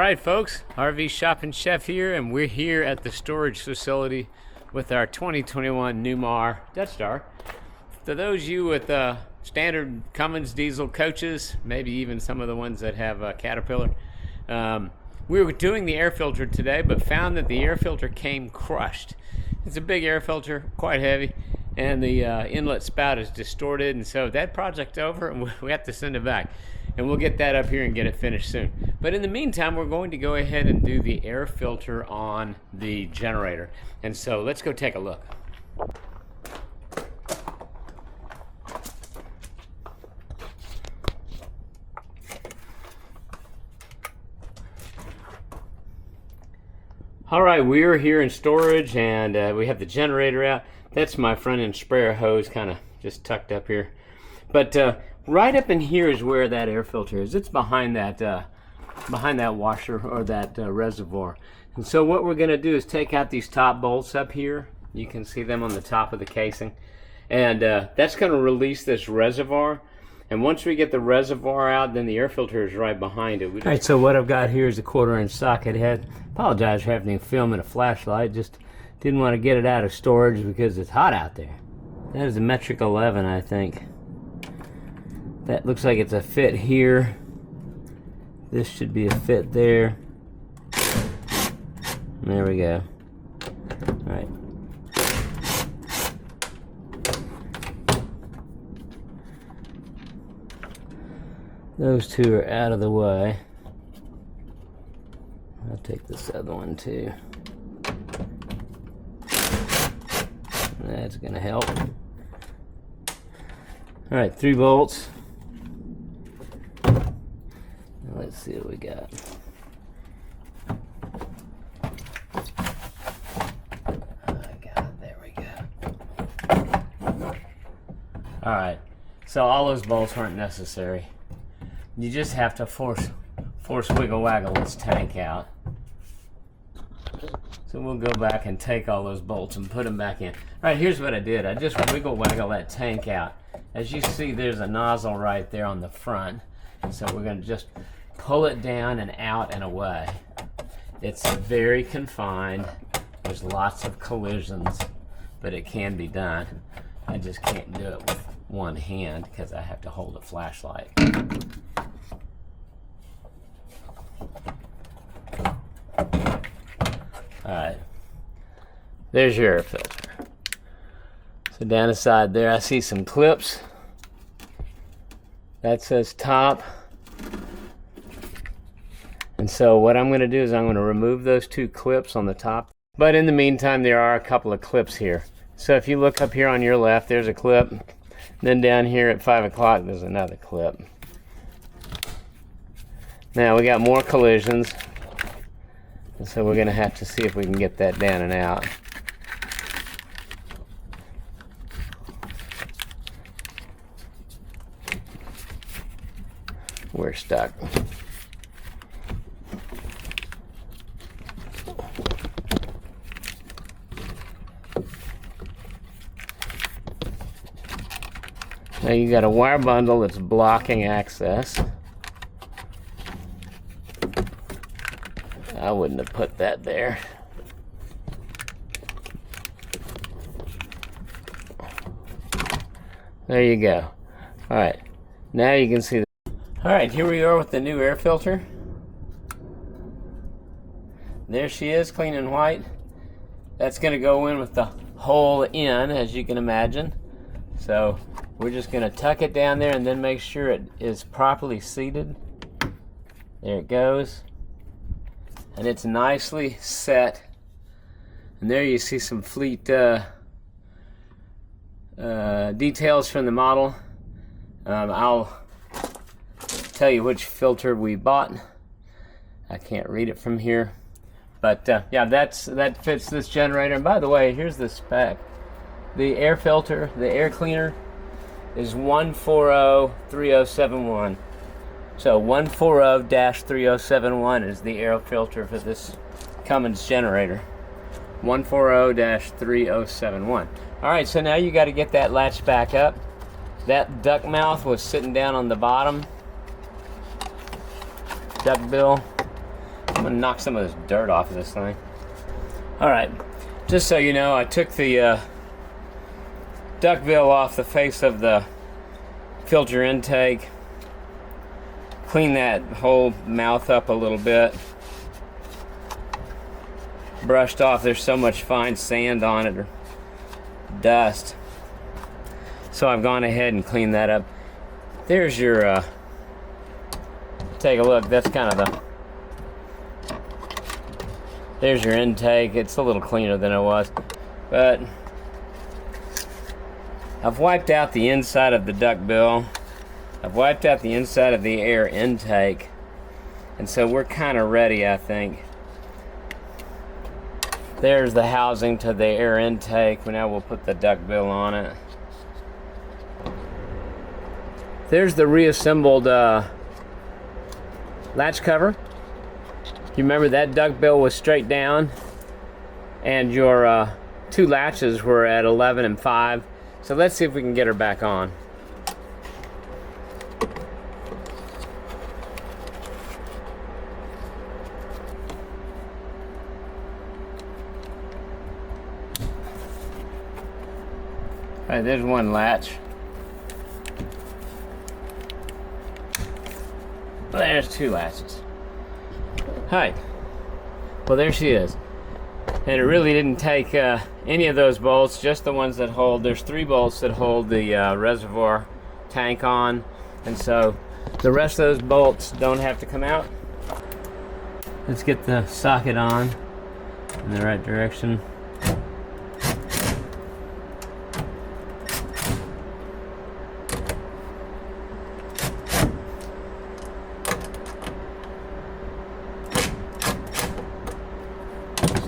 Alright folks, RV Shopping Chef here, and we're here at the storage facility with our 2021 Newmar Death Star. For those of you with standard Cummins diesel coaches, maybe even some of the ones that have Caterpillar, we were doing the air filter today, but found that the air filter came crushed. It's a big air filter, quite heavy, and the inlet spout is distorted, and so that project's over and we have to send it back. And we'll get that up here and get it finished soon. But in the meantime, we're going to go ahead and do the air filter on the generator. And so let's go take a look. All right, we're here in storage and we have the generator out. That's my front end sprayer hose kind of just tucked up here. But right up in here is where that air filter is. It's behind that washer or that reservoir. And so what we're going to do is take out these top bolts up here. You can see them on the top of the casing. And that's going to release this reservoir. And once we get the reservoir out, then the air filter is right behind it. All right, so what I've got here is a 1/4-inch socket head. Apologize for having to film in a flashlight. Just didn't want to get it out of storage because it's hot out there. That is a metric 11, I think. That looks like it's a fit here. This should be a fit there. There we go. All right. Those two are out of the way. I'll take this other one too. That's gonna help. All right, 3 bolts. Let's see what we got. There we go. All right, so all those bolts weren't necessary. You just have to force wiggle waggle this tank out. So we'll go back and take all those bolts and put them back in. All right, here's what I did. I just wiggle waggle that tank out. As you see, there's a nozzle right there on the front. So we're going to just pull it down and out and away. It's very confined. There's lots of collisions, but it can be done. I just can't do it with one hand because I have to hold a flashlight. Alright, there's your air filter. So down the side there I see some clips. That says top. And so what I'm going to do is I'm going to remove those 2 clips on the top. But in the meantime, there are a couple of clips here. So if you look up here on your left, there's a clip. Then down here at 5 o'clock, there's another clip. Now we got more collisions. And so we're going to have to see if we can get that down and out. We're stuck. Now you got a wire bundle that's blocking access. I wouldn't have put that there. There you go. All right, now you can see. All right, here we are with the new air filter. There she is, clean and white. That's going to go in with the hole in, as you can imagine. So we're just going to tuck it down there and then make sure it is properly seated. There it goes. And it's nicely set. And there you see some fleet details from the model. I'll tell you which filter we bought. I can't read it from here. But yeah, that fits this generator. And by the way, here's the spec. The air filter, the air cleaner, is 1403071. So 140-3071 is the air filter for this Cummins generator. 140-3071. All right, so now you got to get that latch back up. That duct mouth was sitting down on the bottom. Duct bill. I'm gonna knock some of this dirt off of this thing. All right, just so you know, I took the duckbill off the face of the filter intake, cleaned that whole mouth up a little bit, brushed off. There's so much fine sand on it, or dust, so I've gone ahead and cleaned that up. There's your take a look. That's kind of the, there's your intake. It's a little cleaner than it was, but I've wiped out the inside of the duckbill. I've wiped out the inside of the air intake, and so we're kind of ready, I think. There's the housing to the air intake. Now we'll put the duckbill on it. There's the reassembled latch cover. You remember that duckbill was straight down, and your two latches were at 11 and 5. So let's see if we can get her back on. All right, there's one latch. There's two latches. Hi. Well, there she is. And it really didn't take any of those bolts, just the ones that hold. There's 3 bolts that hold the reservoir tank on, and so the rest of those bolts don't have to come out. Let's get the socket on in the right direction.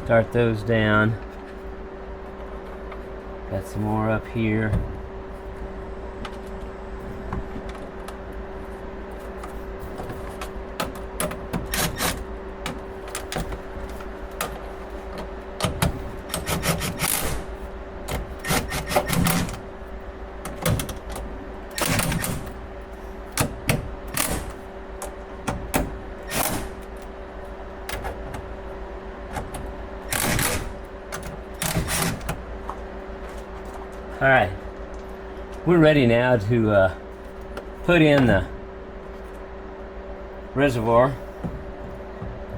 Start those down. Got some more up here. All right, we're ready now to put in the reservoir.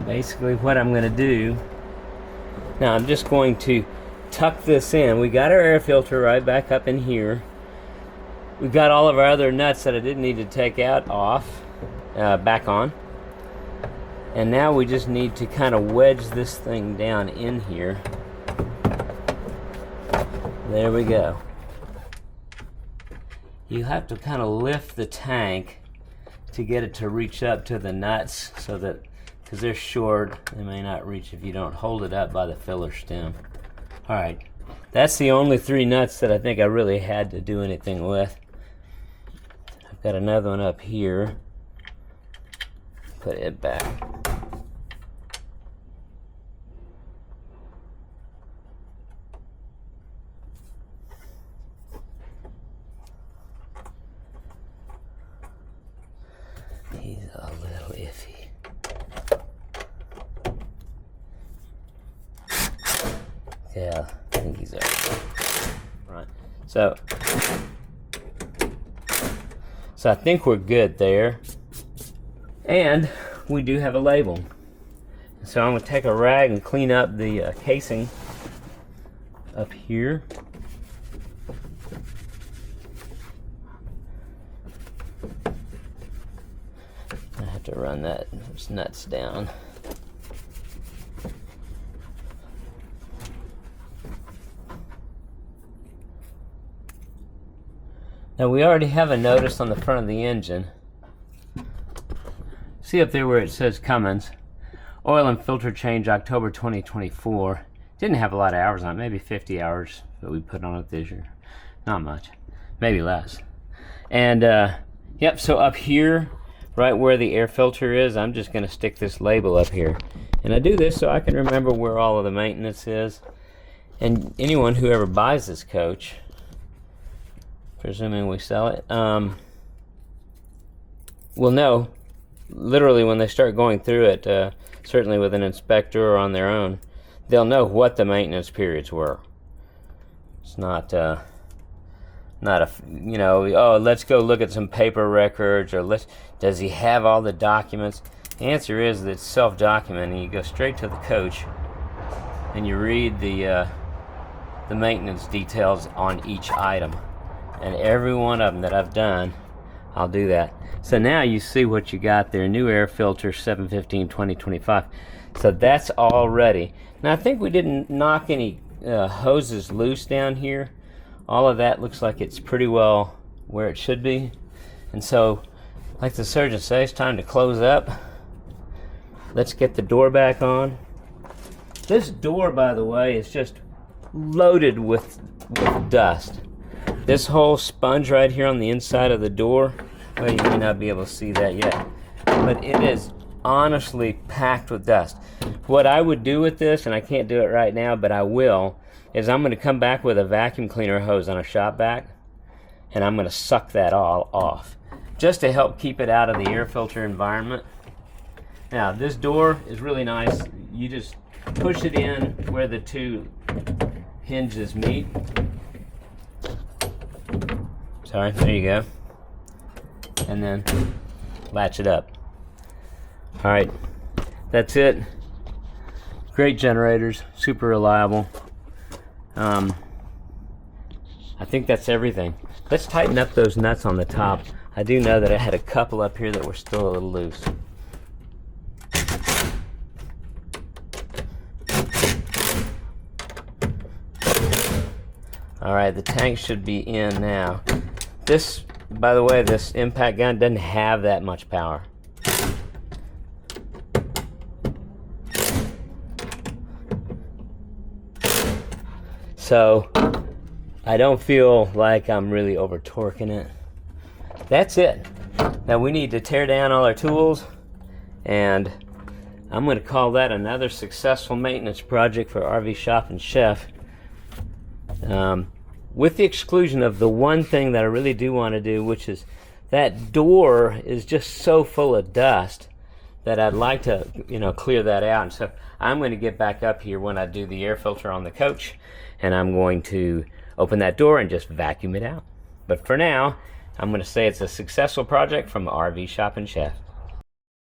Basically what I'm going to do, now I'm just going to tuck this in. We got our air filter right back up in here. We've got all of our other nuts that I didn't need to take out off, back on. And now we just need to kind of wedge this thing down in here. There we go. You have to kind of lift the tank to get it to reach up to the nuts, so that, because they're short, they may not reach if you don't hold it up by the filler stem. All right, that's the only 3 nuts that I think I really had to do anything with. I've got another one up here. Put it back. He's a little iffy. Yeah, I think he's alright. Right. So I think we're good there. And we do have a label. So I'm going to take a rag and clean up the casing up here. I have to run those nuts down. Now we already have a notice on the front of the engine. See up there where it says Cummins, oil and filter change October 2024. Didn't have a lot of hours on it, maybe 50 hours that we put on it this year. Not much, maybe less. And yep, so up here, right where the air filter is, I'm just going to stick this label up here. And I do this so I can remember where all of the maintenance is. And anyone who ever buys this coach, presuming we sell it, will know, literally when they start going through it, certainly with an inspector or on their own, they'll know what the maintenance periods were. It's not a, you know, oh, let's go look at some paper records, or does he have all the documents? The answer is that it's self-documenting. You go straight to the coach and you read the maintenance details on each item. And every one of them that I've done, I'll do that. So now you see what you got there. New air filter 715-2025. So that's all ready. Now I think we didn't knock any hoses loose down here. All of that looks like it's pretty well where it should be. And so, like the surgeon says, it's time to close up. Let's get the door back on. This door, by the way, is just loaded with dust. This whole sponge right here on the inside of the door, well, you may not be able to see that yet, but it is honestly packed with dust. What I would do with this, and I can't do it right now, but I will, is I'm going to come back with a vacuum cleaner hose on a shop vac, and I'm going to suck that all off, just to help keep it out of the air filter environment. Now, this door is really nice. You just push it in where the two hinges meet. Sorry, there you go. And then latch it up. All right, that's it. Great generators, super reliable. I think that's everything. Let's tighten up those nuts on the top. I do know that I had a couple up here that were still a little loose. All right, the tank should be in now. This, by the way, this impact gun doesn't have that much power. So I don't feel like I'm really over torquing it. That's it. Now we need to tear down all our tools, and I'm going to call that another successful maintenance project for RV Shop and Chef. With the exclusion of the one thing that I really do want to do, which is that door is just so full of dust that I'd like to, clear that out. And so I'm going to get back up here when I do the air filter on the coach, and I'm going to open that door and just vacuum it out. But for now, I'm going to say it's a successful project from RV Shop and Chef.